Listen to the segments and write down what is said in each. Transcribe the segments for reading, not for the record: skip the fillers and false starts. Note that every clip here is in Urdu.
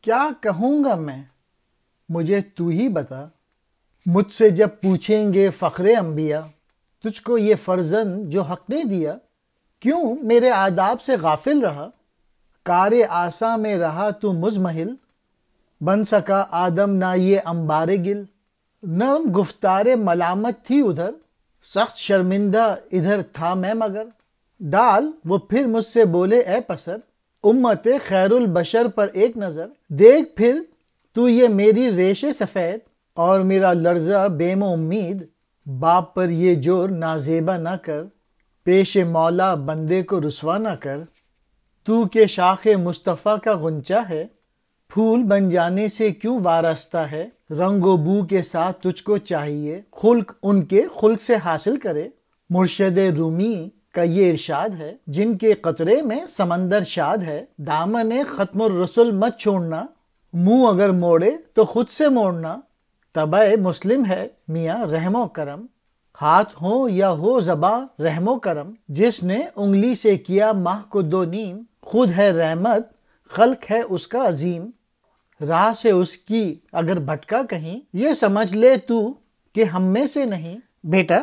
کیا کہوں گا میں، مجھے تو ہی بتا۔ مجھ سے جب پوچھیں گے فخر انبیاء، تجھ کو یہ فرزند جو حق نے دیا، کیوں میرے آداب سے غافل رہا؟ کار آساں میں رہا تو مزمحل، بن سکا آدم نہ یہ انبار گل۔ نرم گفتار ملامت تھی ادھر، سخت شرمندہ ادھر تھا میں مگر۔ ڈال وہ پھر مجھ سے بولے اے پسر، امت خیر البشر پر ایک نظر۔ دیکھ پھر تو یہ میری ریش سفید، اور میرا لرزہ بیم و امید۔ باپ پر یہ جور نازیبا نہ کر، پیش مولا بندے کو رسوا نہ کر۔ تو کہ شاخ مصطفیٰ کا غنچہ ہے، پھول بن جانے سے کیوں وارستہ ہے؟ رنگ و بو کے ساتھ تجھ کو چاہیے، خلق ان کے خلق سے حاصل کرے۔ مرشد رومی کا یہ ارشاد ہے، جن کے قطرے میں سمندر شاد ہے۔ دامن ختم الرسل مت چھوڑنا، منہ اگر موڑے تو خود سے موڑنا۔ طبع مسلم ہے میاں رحم و کرم، ہاتھ ہو یا ہو زباں رحم و کرم۔ جس نے انگلی سے کیا ماہ کو دو نیم، خود ہے رحمت خلق ہے اس کا عظیم۔ راہ سے اس کی اگر بھٹکا کہیں، یہ سمجھ لے تو کہ ہم میں سے نہیں۔ بیٹا،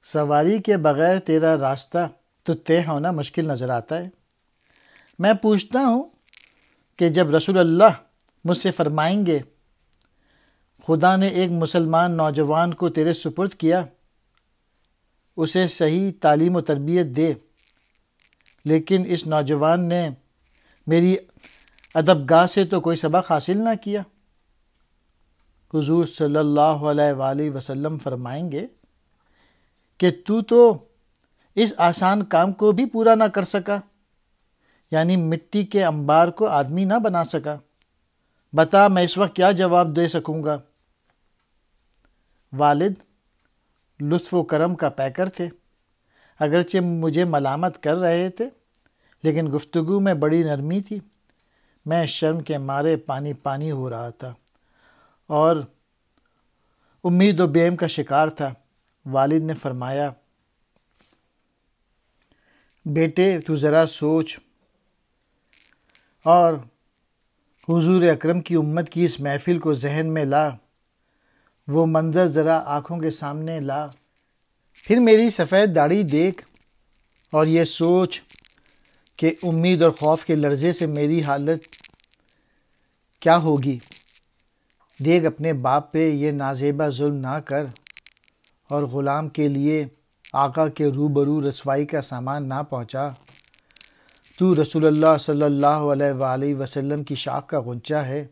سواری کے بغیر تیرا راستہ تو طے ہونا مشکل نظر آتا ہے۔ میں پوچھتا ہوں کہ جب رسول اللہ مجھ سے فرمائیں گے خدا نے ایک مسلمان نوجوان کو تیرے سپرد کیا، اسے صحیح تعلیم و تربیت دے، لیکن اس نوجوان نے میری ادب گاہ سے تو کوئی سبق حاصل نہ کیا، حضور صلی اللہ علیہ وآلہ وسلم فرمائیں گے کہ تو اس آسان کام کو بھی پورا نہ کر سکا، یعنی مٹی کے انبار کو آدمی نہ بنا سکا۔ بتا میں اس وقت کیا جواب دے سکوں گا؟ والد لطف و کرم کا پیکر تھے، اگرچہ مجھے ملامت کر رہے تھے، لیکن گفتگو میں بڑی نرمی تھی۔ میں شرم کے مارے پانی پانی ہو رہا تھا اور امید و بیم کا شکار تھا۔ والد نے فرمایا، بیٹے تو ذرا سوچ اور حضور اکرم کی امت کی اس محفل کو ذہن میں لا، وہ منظر ذرا آنکھوں کے سامنے لا، پھر میری سفید داڑھی دیکھ اور یہ سوچ کہ امید اور خوف کے لرزے سے میری حالت کیا ہوگی۔ دیکھ اپنے باپ پہ یہ نازیبا ظلم نہ کر، اور غلام کے لیے آقا کے روبرو رسوائی کا سامان نہ پہنچا۔ تو رسول اللہ صلی اللہ علیہ وآلہ وسلم کی شاخ کا غنچہ ہے،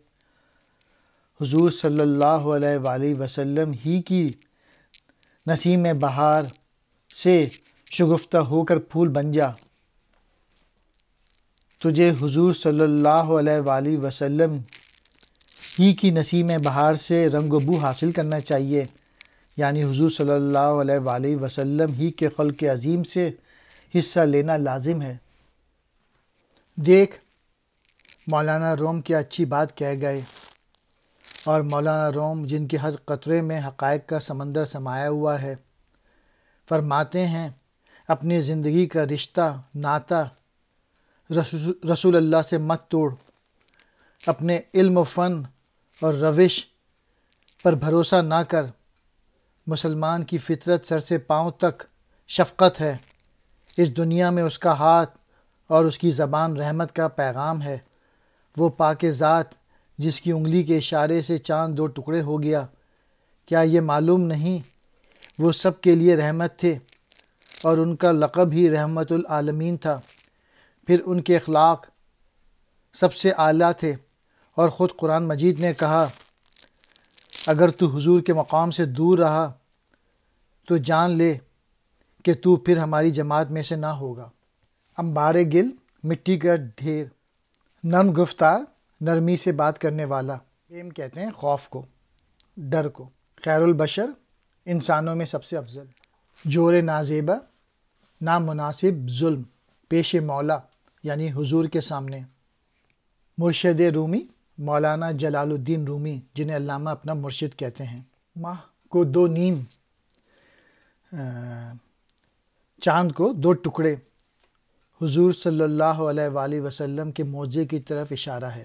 حضور صلی اللہ علیہ وآلہ وسلم ہی کی نسیم بہار سے شگفتہ ہو کر پھول بن جا۔ تجھے حضور صلی اللہ علیہ وآلہ وسلم ہی کی نسیم بہار سے رنگ و بو حاصل کرنا چاہیے، یعنی حضور صلی اللہ علیہ وآلہ وسلم ہی کے خلق عظیم سے حصہ لینا لازم ہے۔ دیکھ مولانا روم کیا اچھی بات کہہ گئے، اور مولانا روم جن کے ہر قطرے میں حقائق کا سمندر سمایا ہوا ہے، فرماتے ہیں اپنی زندگی کا رشتہ ناتا رسول اللہ سے مت توڑ، اپنے علم و فن اور روش پر بھروسہ نہ کر۔ مسلمان کی فطرت سر سے پاؤں تک شفقت ہے، اس دنیا میں اس کا ہاتھ اور اس کی زبان رحمت کا پیغام ہے۔ وہ پاک ذات جس کی انگلی کے اشارے سے چاند دو ٹکڑے ہو گیا، کیا یہ معلوم نہیں وہ سب کے لیے رحمت تھے، اور ان کا لقب ہی رحمت العالمین تھا۔ پھر ان کے اخلاق سب سے اعلیٰ تھے، اور خود قرآن مجید نے کہا، اگر تو حضور کے مقام سے دور رہا تو جان لے کہ تو پھر ہماری جماعت میں سے نہ ہوگا۔ انبار گل مٹی کا ڈھیر، نرم گفتار نرمی سے بات کرنے والا۔ بیم کہتے ہیں خوف کو، ڈر کو۔ خیر البشر انسانوں میں سب سے افضل۔ جور نازیبا نامناسب ظلم، پیش مولا یعنی حضور کے سامنے۔ مرشد رومی مولانا جلال الدین رومی، جنہیں علامہ اپنا مرشد کہتے ہیں۔ ماہ کو دو نیم، چاند کو دو ٹکڑے، حضور صلی اللہ علیہ وآلہ وسلم کے معجزے کی طرف اشارہ ہے۔